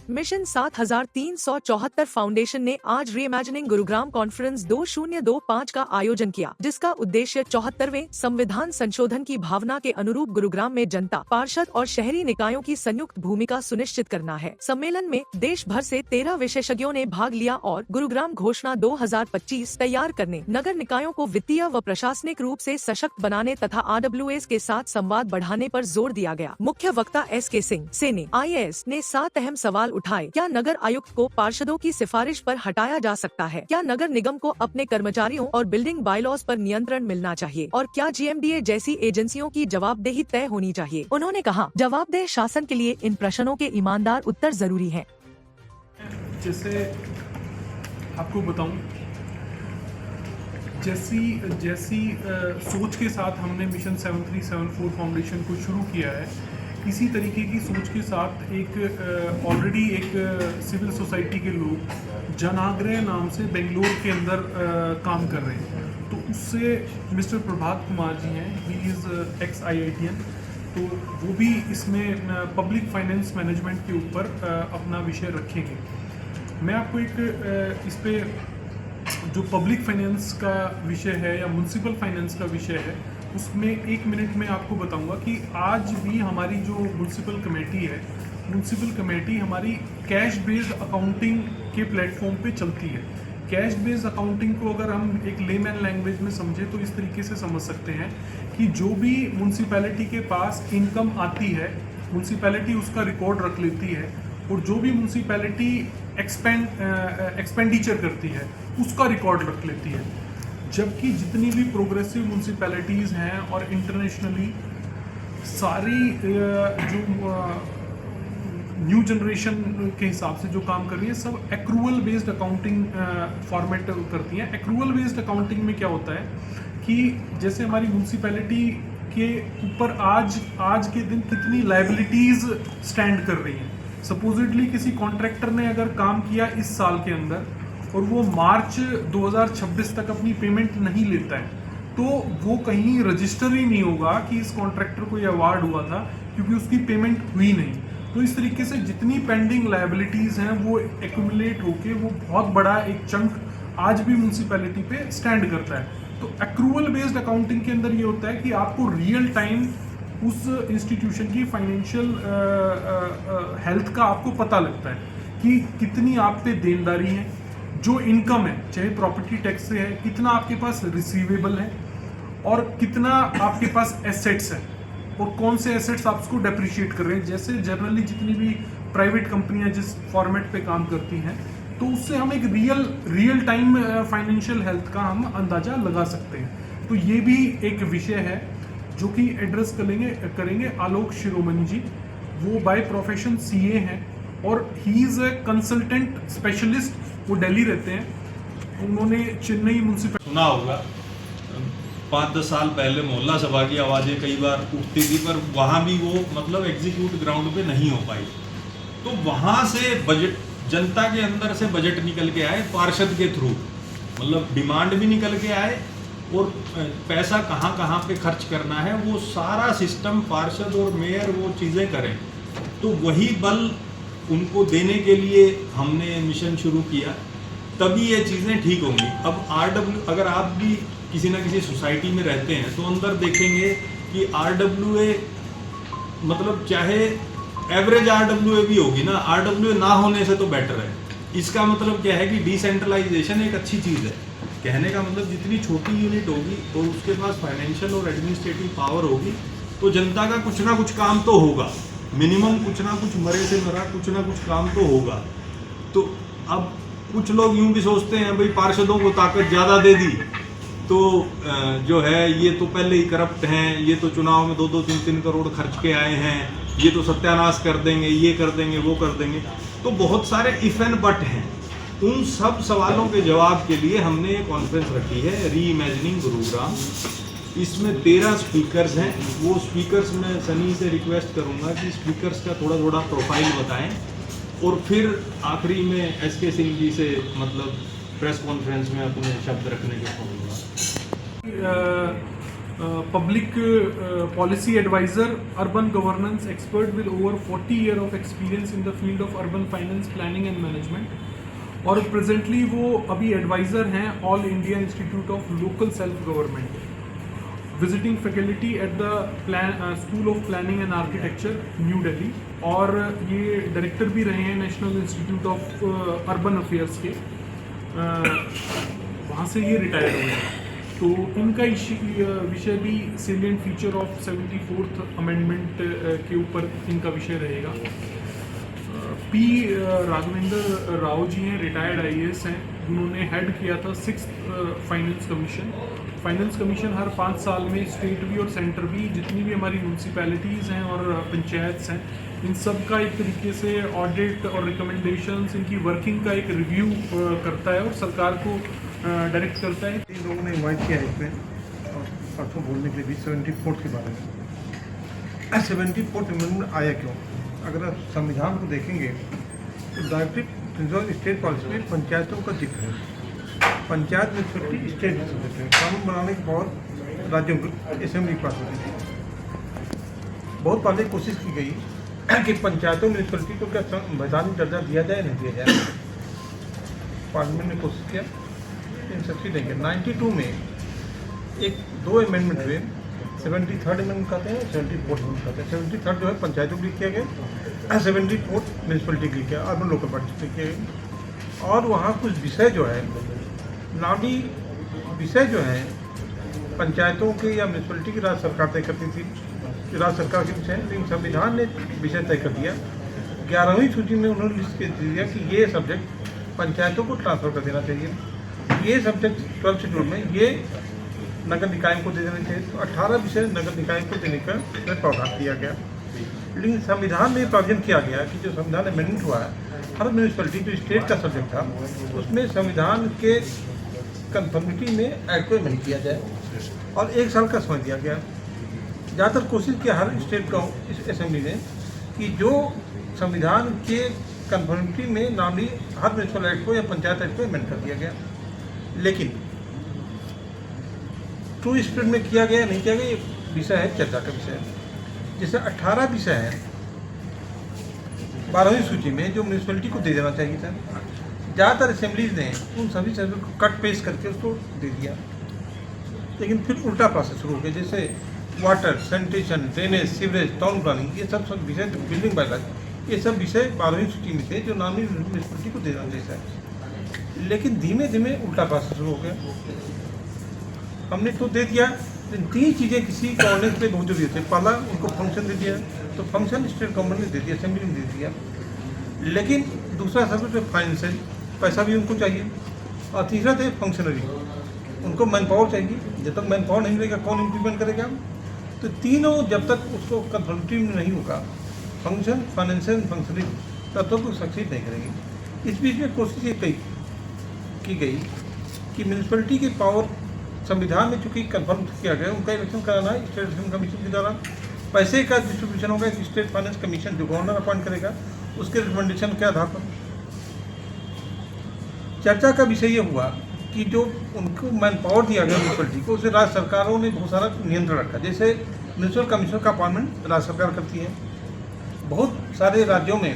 Mission 7374 foundation ने आज reimagining Gurugram conference 2025 का आयोजन किया, जिसका उद्देश्य 74वें संविधान संशोधन की भावना के अनुरूप गुरुग्राम में जनता, पार्षद और शहरी निकायों की संयुक्त भूमिका सुनिश्चित करना है। सम्मेलन में देश भर से 13 विशेषज्ञों ने भाग लिया और गुरुग्राम घोषणा 2025 तैयार करने, नगर निकायों को वित्तीय व प्रशासनिक रूप से सशक्त बनाने तथा RWAs के साथ संवाद बढ़ाने पर जोर दिया गया। मुख्य वक्ता SK सिंह सेने IAS ने 7 अहम सवाल उठाए। क्या नगर आयुक्त को पार्षदों की सिफारिश पर हटाया जा सकता है? क्या नगर निगम को अपने कर्मचारियों और बिल्डिंग बायलॉज पर नियंत्रण मिलना चाहिए? और क्या GMDA जैसी एजेंसियों की जवाबदेही तय होनी चाहिए? उन्होंने कहा, जवाबदेह शासन के लिए इन प्रश्नों के ईमानदार उत्तर जरूरी हैं। जैसे आपको बताऊं, जैसी सोच के साथ हमने मिशन 7374 फाउंडेशन को शुरू किया है, इसी तरीके की सोच के साथ एक ऑलरेडी एक सिविल सोसाइटी के लोग जनाग्रह नाम से बेंगलोर के अंदर काम कर रहे हैं। तो उससे मिस्टर प्रभात कुमार जी हैं, ही इज़ एक्स IITian, तो वो भी इसमें पब्लिक फाइनेंस मैनेजमेंट के ऊपर अपना विषय रखेंगे। मैं आपको एक इस पे जो पब्लिक फाइनेंस का विषय है या म्युनिसिपल फाइनेंस का विषय है, उसमें 1 मिनट में आपको बताऊंगा कि आज भी हमारी जो म्युनिसिपल कमेटी हमारी कैश बेस्ड अकाउंटिंग के प्लेटफॉर्म पे चलती है। कैश बेस्ड अकाउंटिंग को अगर हम एक लेमैन लैंग्वेज में समझें तो इस तरीके से समझ सकते हैं कि जो भी म्युनिसिपैलिटी के पास इनकम आती है, म्युनिसिपैलिटी उसका रिकॉर्ड रख लेती है, और जो भी म्युनिसिपैलिटी एक्सपेंडिचर करती है उसका रिकॉर्ड रख लेती है। जबकि जितनी भी प्रोग्रेसिव म्युनिसिपैलिटीज़ हैं और इंटरनेशनली सारी जो न्यू जनरेशन के हिसाब से जो काम कर रही है, सब एक्रूअल बेस्ड अकाउंटिंग फॉर्मेट करती हैं। एक्रूअल बेस्ड अकाउंटिंग में क्या होता है कि जैसे हमारी म्युनिसिपैलिटी के ऊपर आज के दिन कितनी लायबिलिटीज़ स्टैंड कर रही हैं। सपोजिटली किसी कॉन्ट्रैक्टर ने अगर काम किया इस साल के अंदर और वो मार्च 2026 तक अपनी पेमेंट नहीं लेता है, तो वो कहीं रजिस्टर ही नहीं होगा कि इस कॉन्ट्रैक्टर को ये अवार्ड हुआ था, क्योंकि उसकी पेमेंट हुई नहीं। तो इस तरीके से जितनी पेंडिंग लायबिलिटीज़ हैं वो एक्यूमुलेट होके वो बहुत बड़ा एक चंक आज भी म्युनिसिपैलिटी पे स्टैंड करता है। तो एक्रूअल बेस्ड अकाउंटिंग के अंदर ये होता है कि आपको रियल टाइम उस इंस्टीट्यूशन की फाइनेंशियल हेल्थ का आपको पता लगता है कि कितनी आप पे देनदारी है, जो इनकम है चाहे प्रॉपर्टी टैक्स से है, कितना आपके पास रिसीवेबल है और कितना आपके पास एसेट्स है, और कौन से एसेट्स आप उसको डेप्रिशिएट कर रहे हैं। जैसे जनरली जितनी भी प्राइवेट कंपनियां जिस फॉर्मेट पे काम करती हैं, तो उससे हम एक रियल टाइम फाइनेंशियल हेल्थ का हम अंदाजा लगा सकते हैं। तो ये भी एक विषय है जो कि एड्रेस करेंगे आलोक शिरोमणि जी। वो बाय प्रोफेशन CA हैं और he is a consultant specialist. वो दिल्ली रहते हैं, उन्होंने चेन्नई म्युनिसिपल सुना होगा। 5-10 साल पहले मोहल्ला सभा की आवाज़ें कई बार उठती थी, पर वहाँ भी वो मतलब एग्जीक्यूट ग्राउंड पे नहीं हो पाई। तो वहाँ से बजट, जनता के अंदर से बजट निकल के आए पार्षद के थ्रू, मतलब डिमांड भी निकल के आए और पैसा कहाँ कहाँ पे खर्च करना है वो सारा सिस्टम पार्षद और मेयर वो चीज़ें करें। तो वही बल उनको देने के लिए हमने मिशन शुरू किया, तभी ये चीज़ें ठीक होंगी। अब RWA, अगर आप भी किसी ना किसी सोसाइटी में रहते हैं तो अंदर देखेंगे कि RWA मतलब चाहे एवरेज RWA भी होगी ना, RWA ना होने से तो बेटर है। इसका मतलब क्या है कि डिसेंट्रलाइजेशन एक अच्छी चीज़ है। कहने का मतलब जितनी छोटी यूनिट होगी और उसके पास फाइनेंशियल और एडमिनिस्ट्रेटिव पावर होगी, तो जनता का कुछ ना कुछ काम तो होगा, मिनिमम कुछ ना कुछ मरे से मरा कुछ ना कुछ काम तो होगा। तो अब कुछ लोग यूं भी सोचते हैं भाई पार्षदों को ताकत ज़्यादा दे दी तो जो है ये तो पहले ही करप्ट हैं, ये तो चुनाव में 2-2, 3-3 करोड़ खर्च के आए हैं, ये तो सत्यानाश कर देंगे, ये कर देंगे, वो कर देंगे। तो बहुत सारे इफ एंड बट हैं। उन सब सवालों के जवाब के लिए हमने ये कॉन्फ्रेंस रखी है, रीइमेजिनिंग गुरुग्राम। इसमें 13 स्पीकर्स हैं। वो स्पीकर्स में सनी से रिक्वेस्ट करूंगा कि स्पीकर्स का थोड़ा थोड़ा प्रोफाइल बताएं, और फिर आखिरी में SK सिंह जी से मतलब प्रेस कॉन्फ्रेंस में अपने शब्द रखने के कहूँगा। public policy advisor, urban governance expert with over 40 years of experience in the field of urban finance, planning and management. और प्रेजेंटली वो अभी एडवाइज़र हैं all India institute of local self government, visiting faculty at the school of planning and architecture new Delhi, और ये director भी रहे हैं national institute of urban affairs के, वहाँ से ये रिटायर हुए हैं। तो इनका विषय भी salient feature of 74th amendment के ऊपर इनका विषय रहेगा। पी राघवेंद्र राव जी हैं, रिटायर्ड आईएएस हैं, उन्होंने हेड किया था 6th finance commission. Finance commission हर 5 साल में स्टेट भी और सेंटर भी जितनी भी हमारी म्यूनसिपैलिटीज़ हैं और पंचायत्स हैं, इन सब का एक तरीके से ऑडिट और रिकमेंडेशंस, इनकी वर्किंग का एक रिव्यू करता है और सरकार को डायरेक्ट करता है। 3 लोगों ने इन्वाइट किया है इसमें और परसों बोलने के लिए भी 74th के बारे में। 74th अमेंडमेंट आया क्यों? अगर आप संविधान को देखेंगे तो डायरेक्टिव प्रिंसिपल स्टेट पॉलिसी में पंचायतों का जिक्र है। पंचायत में छोटी स्टेट सब्जेक्ट है, कानून बनाने के बहुत राज्यों को असेंबली पास होती थी। बहुत पहले कोशिश की गई कि पंचायतों म्यूनसिपलिटी को क्या संवैधानिक दर्जा दिया जाए नहीं दिया जाए। पार्लियामेंट ने कोशिश किया, लेकिन सक्सीड नहीं किया। 92 में 2 अमेंडमेंट हुए, 73rd अमेंडमेंट कहते हैं, 74th अमेंडमेंट कहते हैं। 73rd जो है पंचायतों के लिए किया गया, 74th म्यूनसिपलिटी के लिए किया, अर्बन लोकल बॉडीज के लिए किया गया। और वहाँ कुछ विषय जो है, नामी विषय जो है पंचायतों के या म्यूनसिपलिटी की राज्य सरकार तय करती थी, राज्य सरकार के विषय, लेकिन संविधान ने विषय तय कर दिया। 11वीं सूची में उन्होंने लिस्ट कर दिया कि ये सब्जेक्ट पंचायतों को ट्रांसफर कर देना चाहिए। ये सब्जेक्ट 12th शेड्यूल में ये नगर निकाय को दे देना चाहिए। तो 18 विषय नगर निकाय को देने का प्रावधान किया गया। लेकिन संविधान में प्रावधान किया गया कि जो संविधान अमेंडमेंट हुआ है, हर म्यूनसिपलिटी जो स्टेट का सब्जेक्ट था उसमें संविधान के कन्फर्मिटी में एक्ट को अमेंड किया जाए और 1 साल का समय दिया गया। ज़्यादातर कोशिश किया हर स्टेट का इस असेंबली ने कि जो संविधान के कन्फर्मिटी में नामी हर म्यूनसिपल एक्ट को या पंचायत एक्ट को अमेंड कर दिया गया। लेकिन ट्रू स्पिरिट में किया गया नहीं किया गया, ये विषय है, चर्चा का विषय है। जैसे 18 विषय है 12वीं सूची में जो म्यूनसिपलिटी को दे देना चाहिए था, ज़्यादातर असेंबलीज ने उन सभी चीज़ों को कट पेस्ट करके उसको दे दिया। लेकिन फिर उल्टा प्रोसेस शुरू हो गया, जैसे water, sanitation, drainage, sewerage, town planning, ये सब विषय, बिल्डिंग बायलॉज, ये सब विषय 12वीं सूची में थे जो नामी म्यूनसिपलिटी को देना चाहिए। लेकिन धीमे धीमे उल्टा प्रोसेस शुरू हो गया। हमने तो दे दिया, लेकिन 3 चीज़ें किसी गवर्नेंस पे बहुत जरूरी होती है। पहला, उनको फंक्शन दे दिया, तो फंक्शन स्टेट गवर्नमेंट ने दे दिया, असेंबली ने दे दिया। लेकिन दूसरा सब्जेक्ट फाइनेंशियल, पैसा भी उनको चाहिए। और तीसरा थे फंक्शनरी, उनको मैन पावर चाहिए। जब तक मैन पावर नहीं रहेगा कौन इम्प्लीमेंट करेगा? तो तीनों जब तक उसको कन्फर्मेटिव नहीं होगा, फंक्शन, फाइनेंशियल, फंक्शनरी, तब तक वो सक्सीड नहीं करेगी। इस बीच में कोशिश ये की गई कि म्यूनसिपलिटी की पावर संविधान में चूँकि कन्फर्म किया गया, उनका इलेक्शन कराना है स्टेट इलेक्शन कमीशन के द्वारा। पैसे का डिस्ट्रीब्यूशन होगा एक स्टेट फाइनेंस कमीशन जो गवर्नर अपॉइंट करेगा, उसके रिकमेंडेशन के आधार पर। चर्चा का विषय ये हुआ कि जो उनको मैन पावर दिया गया म्यूनसिपलिटी को, उसे राज्य सरकारों ने बहुत सारा नियंत्रण रखा। जैसे म्यूनसिपल कमीशन का अपॉइंटमेंट राज्य सरकार करती है। बहुत सारे राज्यों में